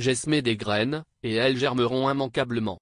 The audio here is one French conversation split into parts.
j'ai semé des graines, et elles germeront immanquablement.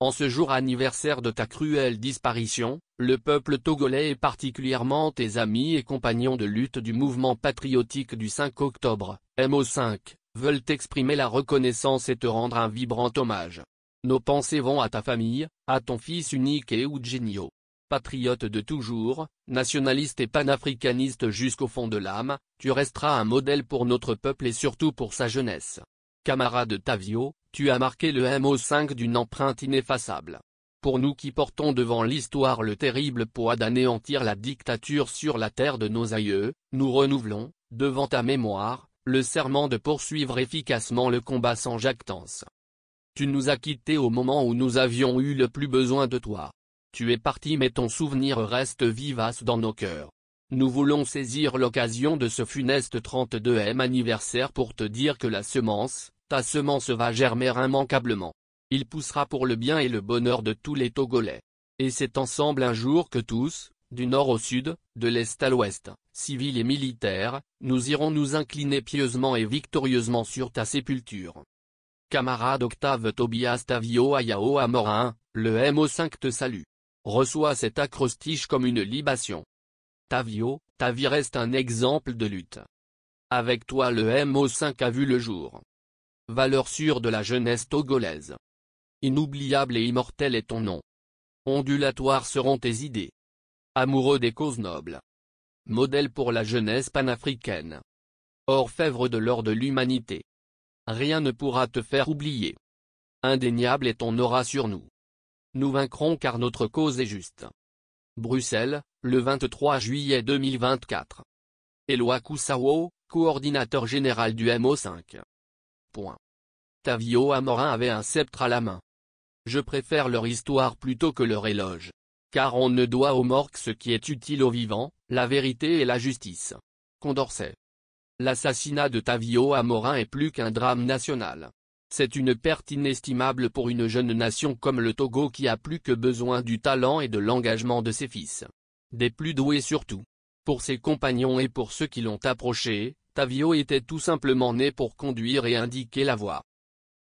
En ce jour anniversaire de ta cruelle disparition, le peuple togolais et particulièrement tes amis et compagnons de lutte du mouvement patriotique du 5 octobre, MO5, veulent exprimer la reconnaissance et te rendre un vibrant hommage. Nos pensées vont à ta famille, à ton fils unique et Eugenio. Patriote de toujours, nationaliste et panafricaniste jusqu'au fond de l'âme, tu resteras un modèle pour notre peuple et surtout pour sa jeunesse. Camarade Tavio, tu as marqué le MO5 d'une empreinte ineffaçable. Pour nous qui portons devant l'histoire le terrible poids d'anéantir la dictature sur la terre de nos aïeux, nous renouvelons, devant ta mémoire, le serment de poursuivre efficacement le combat sans jactance. Tu nous as quittés au moment où nous avions eu le plus besoin de toi. Tu es parti mais ton souvenir reste vivace dans nos cœurs. Nous voulons saisir l'occasion de ce funeste 32e anniversaire pour te dire que ta semence va germer immanquablement. Il poussera pour le bien et le bonheur de tous les Togolais. Et c'est ensemble un jour que tous, du nord au sud, de l'est à l'ouest, civils et militaires, nous irons nous incliner pieusement et victorieusement sur ta sépulture. Camarade Octave Tobias Tavio Ayao Amorin, le MO5 te salue. Reçois cet acrostiche comme une libation. Tavio, ta vie reste un exemple de lutte. Avec toi le MO5 a vu le jour. Valeur sûre de la jeunesse togolaise. Inoubliable et immortel est ton nom. Ondulatoires seront tes idées. Amoureux des causes nobles. Modèle pour la jeunesse panafricaine. Orfèvre de l'or de l'humanité. Rien ne pourra te faire oublier. Indéniable est ton aura sur nous. Nous vaincrons car notre cause est juste. Bruxelles, le 23 juillet 2024. Éloi Koussawo, coordinateur général du MO5. Tavio Amorin avait un sceptre à la main. Je préfère leur histoire plutôt que leur éloge. Car on ne doit aux morts que ce qui est utile aux vivants, la vérité et la justice. Condorcet. L'assassinat de Tavio Amorin est plus qu'un drame national. C'est une perte inestimable pour une jeune nation comme le Togo qui a plus que besoin du talent et de l'engagement de ses fils. Des plus doués surtout. Pour ses compagnons et pour ceux qui l'ont approché, Tavio était tout simplement né pour conduire et indiquer la voie.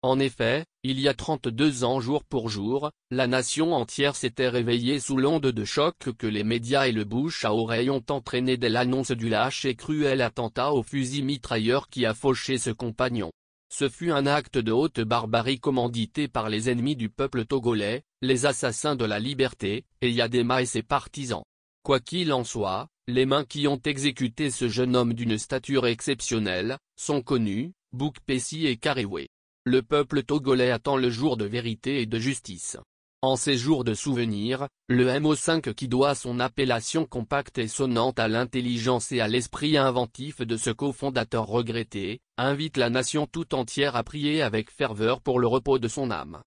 En effet, il y a 32 ans jour pour jour, la nation entière s'était réveillée sous l'onde de choc que les médias et le bouche à oreille ont entraîné dès l'annonce du lâche et cruel attentat au fusil mitrailleur qui a fauché ce compagnon. Ce fut un acte de haute barbarie commandité par les ennemis du peuple togolais, les assassins de la liberté, et Yadema et ses partisans. Quoi qu'il en soit, les mains qui ont exécuté ce jeune homme d'une stature exceptionnelle, sont connues, Boukpessi et Karewe. Le peuple togolais attend le jour de vérité et de justice. En ces jours de souvenir, le MO5 qui doit son appellation compacte et sonnante à l'intelligence et à l'esprit inventif de ce cofondateur regretté, invite la nation tout entière à prier avec ferveur pour le repos de son âme.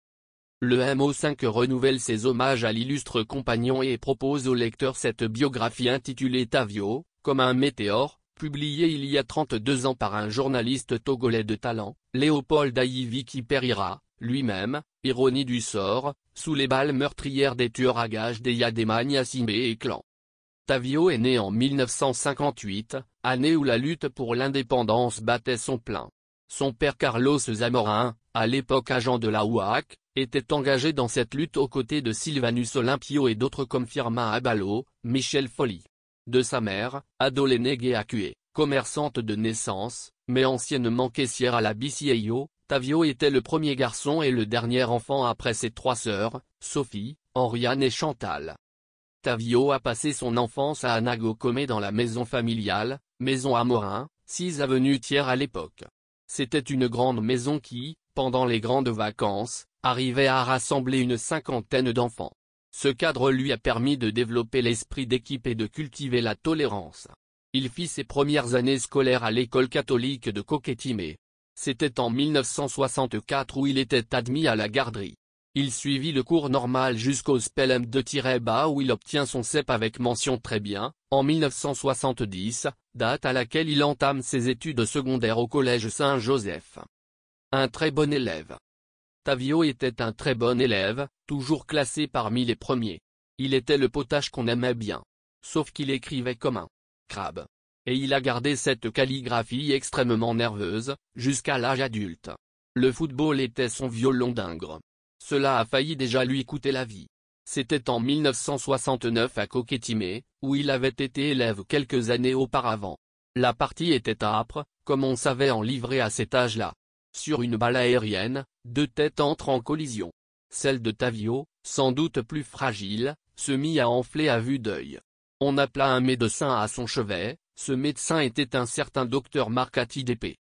Le MO5 renouvelle ses hommages à l'illustre compagnon et propose au lecteur cette biographie intitulée Tavio, comme un météore, publiée il y a 32 ans par un journaliste togolais de talent, Léopold Ayivi qui périra, lui-même, ironie du sort, sous les balles meurtrières des tueurs à gages des Yadema Gnassingbé et clan. Tavio est né en 1958, année où la lutte pour l'indépendance battait son plein. Son père Carlos Zamorin, à l'époque agent de la UAC, était engagé dans cette lutte aux côtés de Sylvanus Olympio et d'autres comme Firmin Abalo, Michel Folly. De sa mère, Adolene Geakue, commerçante de naissance, mais anciennement caissière à la BCAO, Tavio était le premier garçon et le dernier enfant après ses trois sœurs, Sophie, Henriane et Chantal. Tavio a passé son enfance à Anagokome dans la maison familiale, maison Amorin, 6 avenue Thiers à l'époque. C'était une grande maison qui, pendant les grandes vacances, arrivait à rassembler une cinquantaine d'enfants. Ce cadre lui a permis de développer l'esprit d'équipe et de cultiver la tolérance. Il fit ses premières années scolaires à l'école catholique de Koketimé. C'était en 1964 où il était admis à la garderie. Il suivit le cours normal jusqu'au Spelem de Tireba où il obtient son CEP avec mention très bien, en 1970, date à laquelle il entame ses études secondaires au collège Saint-Joseph. Un très bon élève. Tavio était un très bon élève, toujours classé parmi les premiers. Il était le potache qu'on aimait bien. Sauf qu'il écrivait comme un crabe. Et il a gardé cette calligraphie extrêmement nerveuse, jusqu'à l'âge adulte. Le football était son violon d'ingre. Cela a failli déjà lui coûter la vie. C'était en 1969 à Coquetimé, où il avait été élève quelques années auparavant. La partie était âpre, comme on savait en livrer à cet âge-là. Sur une balle aérienne, 2 têtes entrent en collision. Celle de Tavio, sans doute plus fragile, se mit à enfler à vue d'œil. On appela un médecin à son chevet, ce médecin était un certain docteur Marcati d'Épée.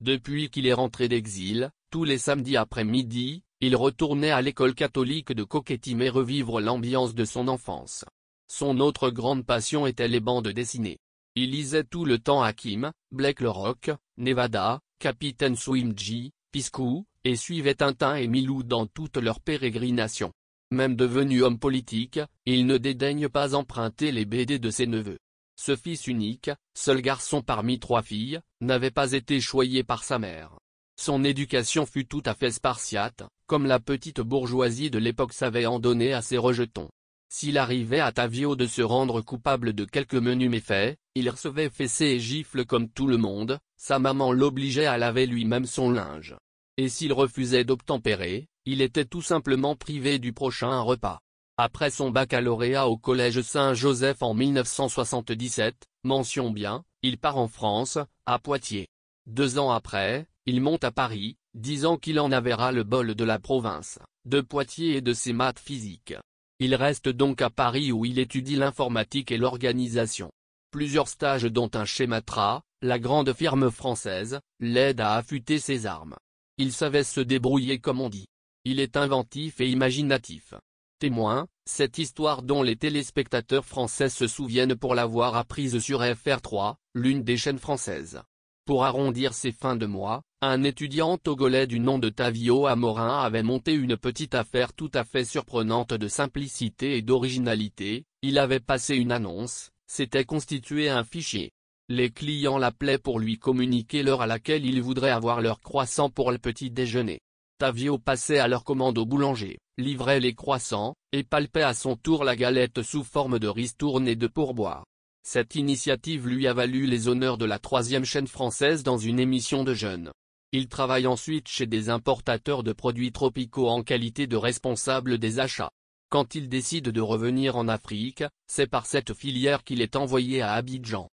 Depuis qu'il est rentré d'exil, tous les samedis après-midi, il retournait à l'école catholique de Coquetimé revivre l'ambiance de son enfance. Son autre grande passion était les bandes dessinées. Il lisait tout le temps Hakim, Blake le Rock, Nevada, Capitaine Swimji, Piscou, et suivait Tintin et Milou dans toutes leurs pérégrinations. Même devenu homme politique, il ne dédaigne pas emprunter les BD de ses neveux. Ce fils unique, seul garçon parmi 3 filles, n'avait pas été choyé par sa mère. Son éducation fut tout à fait spartiate, comme la petite bourgeoisie de l'époque savait en donner à ses rejetons. S'il arrivait à Tavio de se rendre coupable de quelques menus méfaits, il recevait fessées et gifles comme tout le monde, sa maman l'obligeait à laver lui-même son linge. Et s'il refusait d'obtempérer, il était tout simplement privé du prochain repas. Après son baccalauréat au collège Saint-Joseph en 1977, mention bien, il part en France, à Poitiers. 2 ans après, il monte à Paris, disant qu'il en avait ras le bol de la province, de Poitiers et de ses maths physiques. Il reste donc à Paris où il étudie l'informatique et l'organisation. Plusieurs stages dont un chez Matra, la grande firme française, l'aident à affûter ses armes. Il savait se débrouiller comme on dit. Il est inventif et imaginatif. Témoin, cette histoire dont les téléspectateurs français se souviennent pour l'avoir apprise sur FR3, l'une des chaînes françaises. Pour arrondir ses fins de mois, un étudiant togolais du nom de Tavio Amorin avait monté une petite affaire tout à fait surprenante de simplicité et d'originalité. Il avait passé une annonce, s'était constitué un fichier. Les clients l'appelaient pour lui communiquer l'heure à laquelle ils voudraient avoir leur croissant pour le petit déjeuner. Tavio passait à leur commande au boulanger, livrait les croissants, et palpait à son tour la galette sous forme de ristourne et de pourboire. Cette initiative lui a valu les honneurs de la 3e chaîne française dans une émission de jeunes. Il travaille ensuite chez des importateurs de produits tropicaux en qualité de responsable des achats. Quand il décide de revenir en Afrique, c'est par cette filière qu'il est envoyé à Abidjan.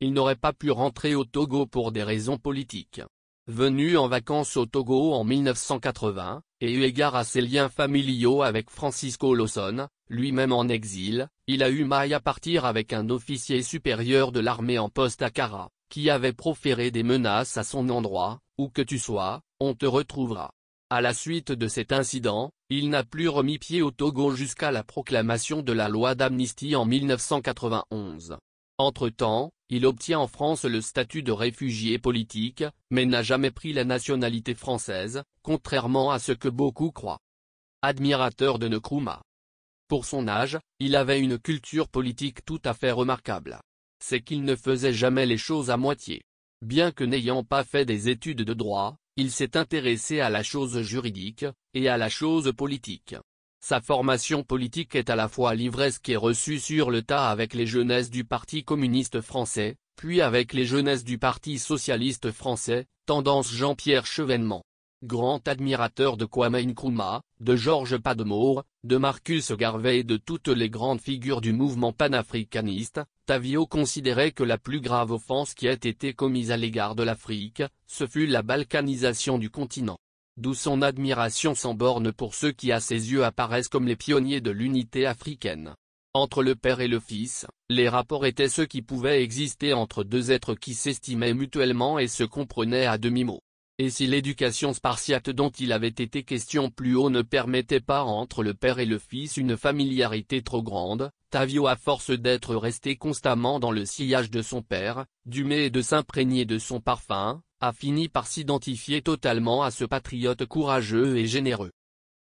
Il n'aurait pas pu rentrer au Togo pour des raisons politiques. Venu en vacances au Togo en 1980, et eu égard à ses liens familiaux avec Francisco Lawson, lui-même en exil, il a eu maille à partir avec un officier supérieur de l'armée en poste à Kara, qui avait proféré des menaces à son endroit: « Où que tu sois, on te retrouvera ». À la suite de cet incident, il n'a plus remis pied au Togo jusqu'à la proclamation de la loi d'amnistie en 1991. Entre-temps, il obtient en France le statut de réfugié politique, mais n'a jamais pris la nationalité française, contrairement à ce que beaucoup croient. Admirateur de Nkrumah. Pour son âge, il avait une culture politique tout à fait remarquable. C'est qu'il ne faisait jamais les choses à moitié. Bien que n'ayant pas fait des études de droit, il s'est intéressé à la chose juridique, et à la chose politique. Sa formation politique est à la fois livresque et reçue sur le tas avec les jeunesses du Parti communiste français, puis avec les jeunesses du Parti socialiste français, tendance Jean-Pierre Chevènement. Grand admirateur de Kwame Nkrumah, de Georges Pademour, de Marcus Garvey et de toutes les grandes figures du mouvement panafricaniste, Tavio considérait que la plus grave offense qui ait été commise à l'égard de l'Afrique, ce fut la balkanisation du continent. D'où son admiration sans borne pour ceux qui à ses yeux apparaissent comme les pionniers de l'unité africaine. Entre le père et le fils, les rapports étaient ceux qui pouvaient exister entre 2 êtres qui s'estimaient mutuellement et se comprenaient à demi-mot. Et si l'éducation spartiate dont il avait été question plus haut ne permettait pas entre le père et le fils une familiarité trop grande, Tavio, à force d'être resté constamment dans le sillage de son père, d'humer et de s'imprégner de son parfum, a fini par s'identifier totalement à ce patriote courageux et généreux.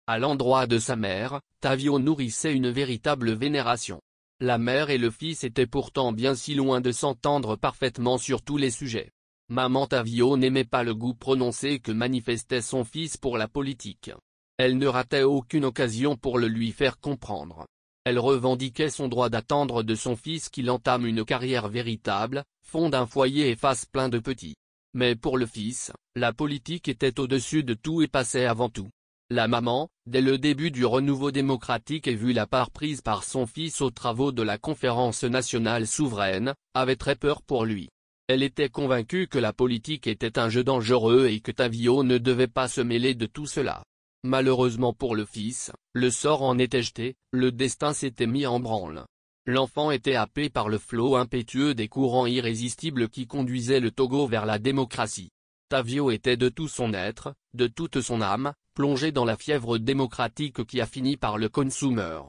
À l'endroit de sa mère, Tavio nourrissait une véritable vénération. La mère et le fils étaient pourtant bien si loin de s'entendre parfaitement sur tous les sujets. Maman Tavio n'aimait pas le goût prononcé que manifestait son fils pour la politique. Elle ne ratait aucune occasion pour le lui faire comprendre. Elle revendiquait son droit d'attendre de son fils qu'il entame une carrière véritable, fonde un foyer et fasse plein de petits. Mais pour le fils, la politique était au-dessus de tout et passait avant tout. La maman, dès le début du renouveau démocratique et vu la part prise par son fils aux travaux de la Conférence nationale souveraine, avait très peur pour lui. Elle était convaincue que la politique était un jeu dangereux et que Tavio ne devait pas se mêler de tout cela. Malheureusement pour le fils, le sort en était jeté, le destin s'était mis en branle. L'enfant était happé par le flot impétueux des courants irrésistibles qui conduisaient le Togo vers la démocratie. Tavio était de tout son être, de toute son âme, plongé dans la fièvre démocratique qui a fini par le consumer.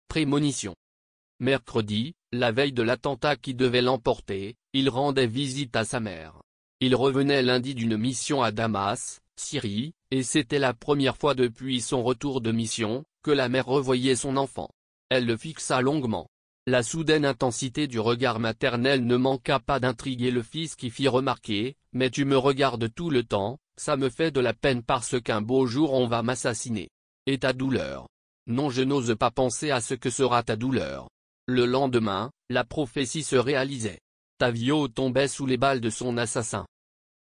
Prémonition. Mercredi, la veille de l'attentat qui devait l'emporter, il rendait visite à sa mère. Il revenait lundi d'une mission à Damas, Syrie, et c'était la première fois depuis son retour de mission, que la mère revoyait son enfant. Elle le fixa longuement. La soudaine intensité du regard maternel ne manqua pas d'intriguer le fils qui fit remarquer « Mais tu me regardes tout le temps, ça me fait de la peine parce qu'un beau jour on va m'assassiner. Et ta douleur? Non, je n'ose pas penser à ce que sera ta douleur. » Le lendemain, la prophétie se réalisait. Tavio tombait sous les balles de son assassin.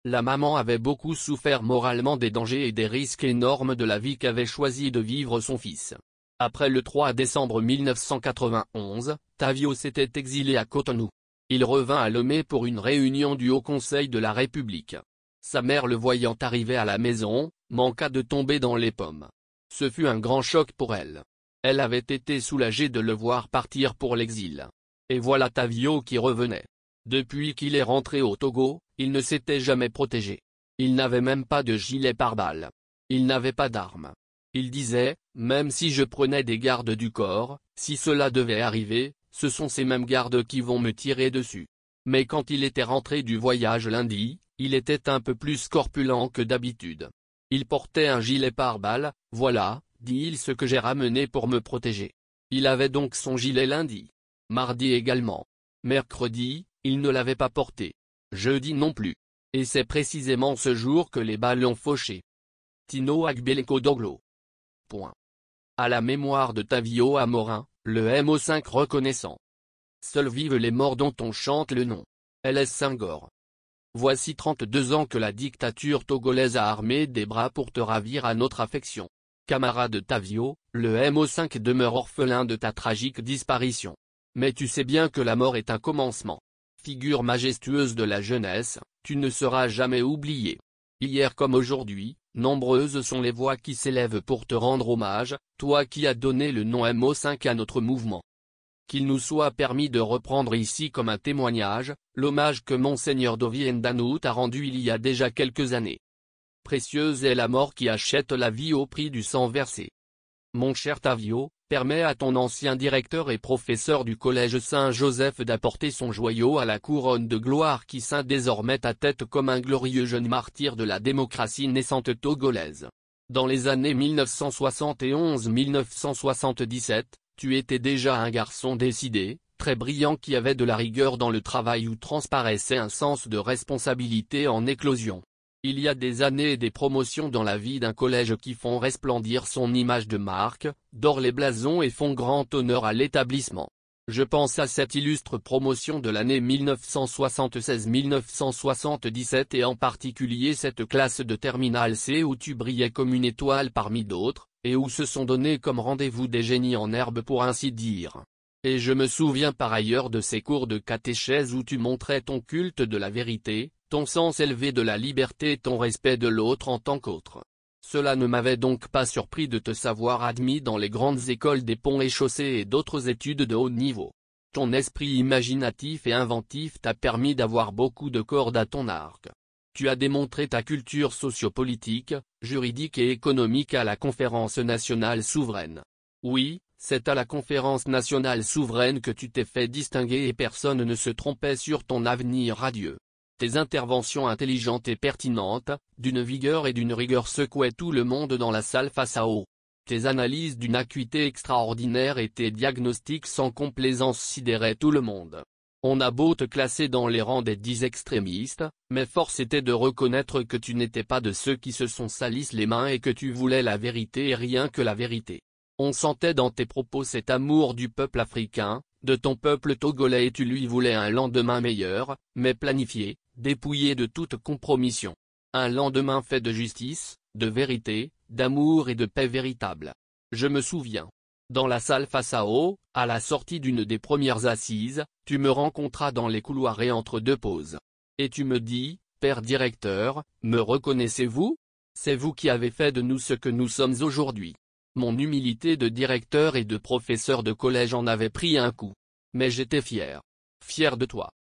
La maman avait beaucoup souffert moralement des dangers et des risques énormes de la vie qu'avait choisi de vivre son fils. Après le 3 décembre 1991, Tavio s'était exilé à Cotonou. Il revint à Lomé pour une réunion du Haut Conseil de la République. Sa mère, le voyant arriver à la maison, manqua de tomber dans les pommes. Ce fut un grand choc pour elle. Elle avait été soulagée de le voir partir pour l'exil. Et voilà Tavio qui revenait. Depuis qu'il est rentré au Togo, il ne s'était jamais protégé. Il n'avait même pas de gilet pare-balles. Il n'avait pas d'armes. Il disait, même si je prenais des gardes du corps, si cela devait arriver, ce sont ces mêmes gardes qui vont me tirer dessus. Mais quand il était rentré du voyage lundi, il était un peu plus corpulent que d'habitude. Il portait un gilet pare-balles, voilà, dit-il, ce que j'ai ramené pour me protéger. Il avait donc son gilet lundi. Mardi également. Mercredi, il ne l'avait pas porté. Jeudi non plus. Et c'est précisément ce jour que les balles l'ont fauché. Tino Agbeleko Doglo. Point. À la mémoire de Tavio Amorin, le MO5 reconnaissant. Seuls vivent les morts dont on chante le nom. LS Senghor. Voici 32 ans que la dictature togolaise a armé des bras pour te ravir à notre affection. Camarade Tavio, le MO5 demeure orphelin de ta tragique disparition. Mais tu sais bien que la mort est un commencement. Figure majestueuse de la jeunesse, tu ne seras jamais oublié. Hier comme aujourd'hui, nombreuses sont les voix qui s'élèvent pour te rendre hommage, toi qui as donné le nom MO5 à notre mouvement. Qu'il nous soit permis de reprendre ici comme un témoignage, l'hommage que Monseigneur Dovi Ndanout a rendu il y a déjà quelques années. Précieuse est la mort qui achète la vie au prix du sang versé. Mon cher Tavio, permets à ton ancien directeur et professeur du collège Saint-Joseph d'apporter son joyau à la couronne de gloire qui ceint désormais ta tête comme un glorieux jeune martyr de la démocratie naissante togolaise. Dans les années 1971-1977, tu étais déjà un garçon décidé, très brillant qui avait de la rigueur dans le travail où transparaissait un sens de responsabilité en éclosion. Il y a des années et des promotions dans la vie d'un collège qui font resplendir son image de marque, dorent les blasons et font grand honneur à l'établissement. Je pense à cette illustre promotion de l'année 1976-1977 et en particulier cette classe de Terminale C où tu brillais comme une étoile parmi d'autres, et où se sont donnés comme rendez-vous des génies en herbe pour ainsi dire. Et je me souviens par ailleurs de ces cours de catéchèse où tu montrais ton culte de la vérité, ton sens élevé de la liberté et ton respect de l'autre en tant qu'autre. Cela ne m'avait donc pas surpris de te savoir admis dans les grandes écoles des ponts et chaussées et d'autres études de haut niveau. Ton esprit imaginatif et inventif t'a permis d'avoir beaucoup de cordes à ton arc. Tu as démontré ta culture sociopolitique, juridique et économique à la Conférence nationale souveraine. Oui, c'est à la Conférence nationale souveraine que tu t'es fait distinguer et personne ne se trompait sur ton avenir radieux. Tes interventions intelligentes et pertinentes, d'une vigueur et d'une rigueur secouaient tout le monde dans la salle face à eux. Tes analyses d'une acuité extraordinaire et tes diagnostics sans complaisance sidéraient tout le monde. On a beau te classer dans les rangs des 10 extrémistes, mais force était de reconnaître que tu n'étais pas de ceux qui se sont salissent les mains et que tu voulais la vérité et rien que la vérité. On sentait dans tes propos cet amour du peuple africain, de ton peuple togolais et tu lui voulais un lendemain meilleur, mais planifié, dépouillé de toute compromission. Un lendemain fait de justice, de vérité, d'amour et de paix véritable. Je me souviens. Dans la salle face à eau, à la sortie d'une des premières assises, tu me rencontras dans les couloirs et entre deux pauses. Et tu me dis, Père directeur, me reconnaissez-vous? C'est vous qui avez fait de nous ce que nous sommes aujourd'hui. Mon humilité de directeur et de professeur de collège en avait pris un coup. Mais j'étais fier. Fier de toi.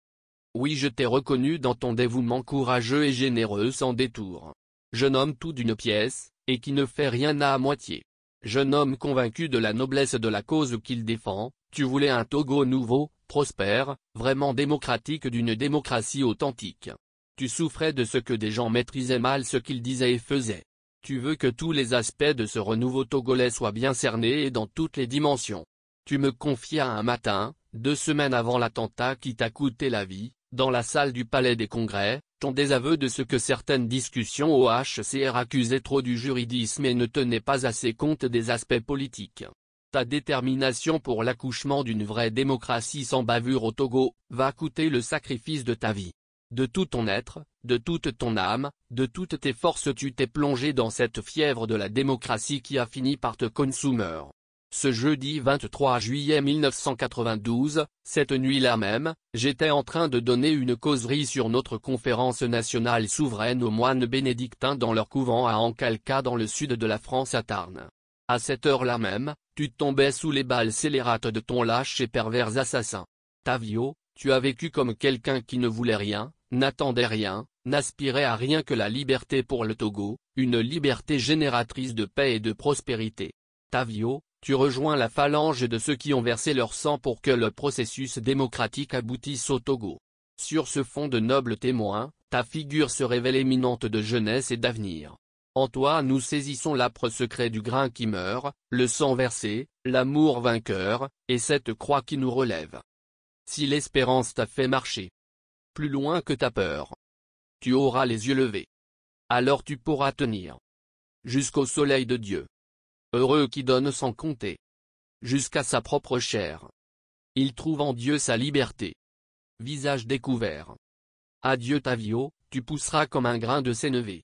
Oui, je t'ai reconnu dans ton dévouement courageux et généreux sans détour. Jeune homme tout d'une pièce, et qui ne fait rien à moitié. Jeune homme convaincu de la noblesse de la cause qu'il défend, tu voulais un Togo nouveau, prospère, vraiment démocratique, d'une démocratie authentique. Tu souffrais de ce que des gens maîtrisaient mal ce qu'ils disaient et faisaient. Tu veux que tous les aspects de ce renouveau togolais soient bien cernés et dans toutes les dimensions. Tu me confias un matin, 2 semaines avant l'attentat qui t'a coûté la vie, dans la salle du Palais des Congrès, ton désaveu de ce que certaines discussions au HCR accusaient trop du juridisme et ne tenaient pas assez compte des aspects politiques. Ta détermination pour l'accouchement d'une vraie démocratie sans bavure au Togo, va coûter le sacrifice de ta vie. De tout ton être, de toute ton âme, de toutes tes forces tu t'es plongé dans cette fièvre de la démocratie qui a fini par te consumer. Ce jeudi 23 juillet 1992, cette nuit-là même, j'étais en train de donner une causerie sur notre conférence nationale souveraine aux moines bénédictins dans leur couvent à Ancalca dans le sud de la France à Tarn. À cette heure-là même, tu tombais sous les balles scélérates de ton lâche et pervers assassin. Tavio, tu as vécu comme quelqu'un qui ne voulait rien, n'attendait rien, n'aspirait à rien que la liberté pour le Togo, une liberté génératrice de paix et de prospérité. Tavio, tu rejoins la phalange de ceux qui ont versé leur sang pour que le processus démocratique aboutisse au Togo. Sur ce fond de nobles témoins, ta figure se révèle éminente de jeunesse et d'avenir. En toi nous saisissons l'âpre secret du grain qui meurt, le sang versé, l'amour vainqueur, et cette croix qui nous relève. Si l'espérance t'a fait marcher plus loin que ta peur, tu auras les yeux levés. Alors tu pourras tenir jusqu'au soleil de Dieu. Heureux qui donne sans compter jusqu'à sa propre chair. Il trouve en Dieu sa liberté. Visage découvert. Adieu Tavio, tu pousseras comme un grain de sénévé.